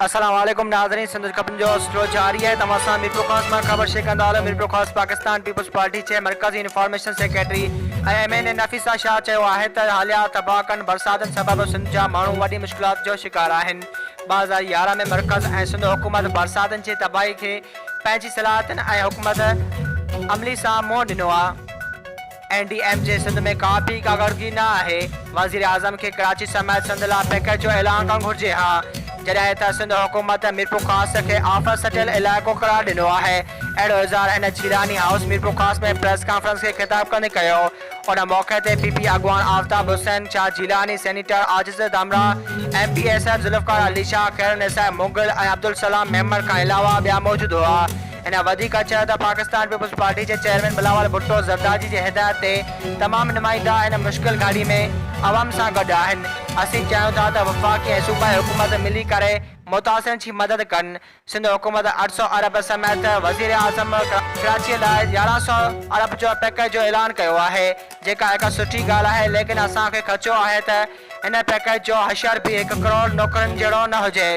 अस्सलाम वालेकुम नाज़रीन, सिंध खबरुनि जो सिलसिलो जारी है। तमाम मीरपुर ख़ास में खबर शेखंदा आलम मीरपुर ख़ास पाकिस्तान पीपल्स पार्टी के मरकज़ी information secretary MN Nafisa Shah चयो आहे त हालिया तबाहकनि बरसातनि सबबि सिंध जा माण्हू वॾी मुश्किलात जो शिकार आहिनि। 2011 में मरकज़ ऐं सिंध हुकूमत बरसातनि जी तबाही खे पंहिंजी सलाहियतुनि ऐं हुकूमत अमली सां मुंहुं ॾिनो आहे। NDM जे सिंध में का भी कागरगी न आहे। वज़ीर आज़म के कराची समेत सिंध लाइ पैकेज जो ऐलान करणु घुरिजे हा, जॾहिं त सिंध हुकूमत मीरपुर ख़ास खे आफ़त सटियल इलाइक़ो करार ॾिनो आहे। अहिड़ो इज़हार हिन जीलानी हाउस मीरपुर ख़ास में प्रेस कॉन्फ्रेंस खे ख़िताब कंदे कयो। उन मौक़े ते PP अॻवान आफ्ताब हुसैन, शाह जीलानी, सेनेटर आजिज़ दामरा, MPSF ज़ुल्फ़कार अली शाह, खैर निसा मुग़ल ऐं अब्दुल सलाम मेमर खां अलावा ॿिया मौजूदु हुआ। इन वधीक चयो त पाकिस्तान पीपल्स पार्टी के चेयरमैन बिलावल भुट्टो ज़रदारी जी हिदायत ते तमाम नुमाइंदा इन मुश्किल घड़ी में अवाम सां गॾु आहिनि। असीं चाहियूं था त वफ़ाक़ी ऐं सूबाई हुकूमत मिली करे मुतासिरनि जी मदद कनि। सिंध हुकूमत 800 अरब समेत वज़ीर आज़म कराची लाइ 1100 अरब जो पैकेज जो ऐलान कयो आहे, जेका हिकु सुठी ॻाल्हि आहे, लेकिन असांखे ख़दशो आहे त इन पैकेज जो हशर बि 1 करोड़ नौकरनि जहिड़ो न हुजे।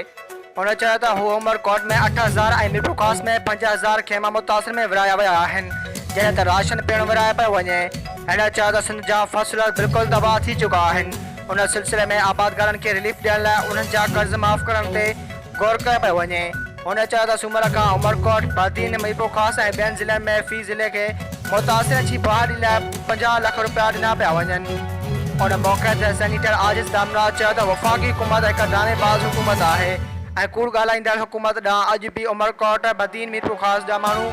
उन चयो त हू उमरकोट में 8000 ऐं मीरपुर ख़ास में 5000 खेमा मुतासिर में विराया विया आहिनि, जंहिं त राशन पिणु विराए पियो वञे। हिन चयो त सिंध जा फ़सल बिल्कुलु तबाह थी चुका आहिनि। उन सिलसिले में आबादगारनि खे रिलीफ ॾियण लाइ उन्हनि जा कर्ज़ माफ़ करण ते गौर कयो पियो वञे। उन चयो त सूमर खां उमरकोट, बदीन, मीरपुर ख़ास ऐं ॿियनि ज़िलनि में फ़ी ज़िले खे मुतासिरनि जी बहाली लाइ 50 लाख रुपया ॾिना पिया वञनि। उन मौक़े ते सेनेटर आजिज़ दामरा चयो त वफ़ाक़ी हुकूमत हिकु दानेबाज़ हुकूमत आहे ऐं कूड़ ॻाल्हाईंदड़ हुकूमत ॾांहुं अॼु बि उमरकोट, बदीन, मीरपुर ख़ास जा माण्हू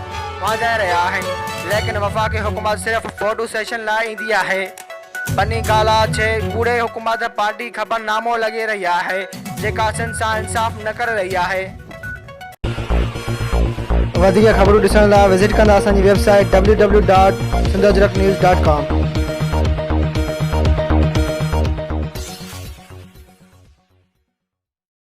वांझाए रहिया आहिनि, लेकिन वफ़ाक़ी हुकूमत सिर्फ़ फोटो सेशन लाइ ईंदी आहे। बनी गाला छे कूड़े हुकूमत पार्टी ख़बरनामो लॻे रही आहे, जेका सिंध सां इंसाफ़ न करे रही आहे। वधीक ख़बरूं ॾिसण लाइ विज़िट कंदा असांजी वेबसाइट www.sindhajratnews.com।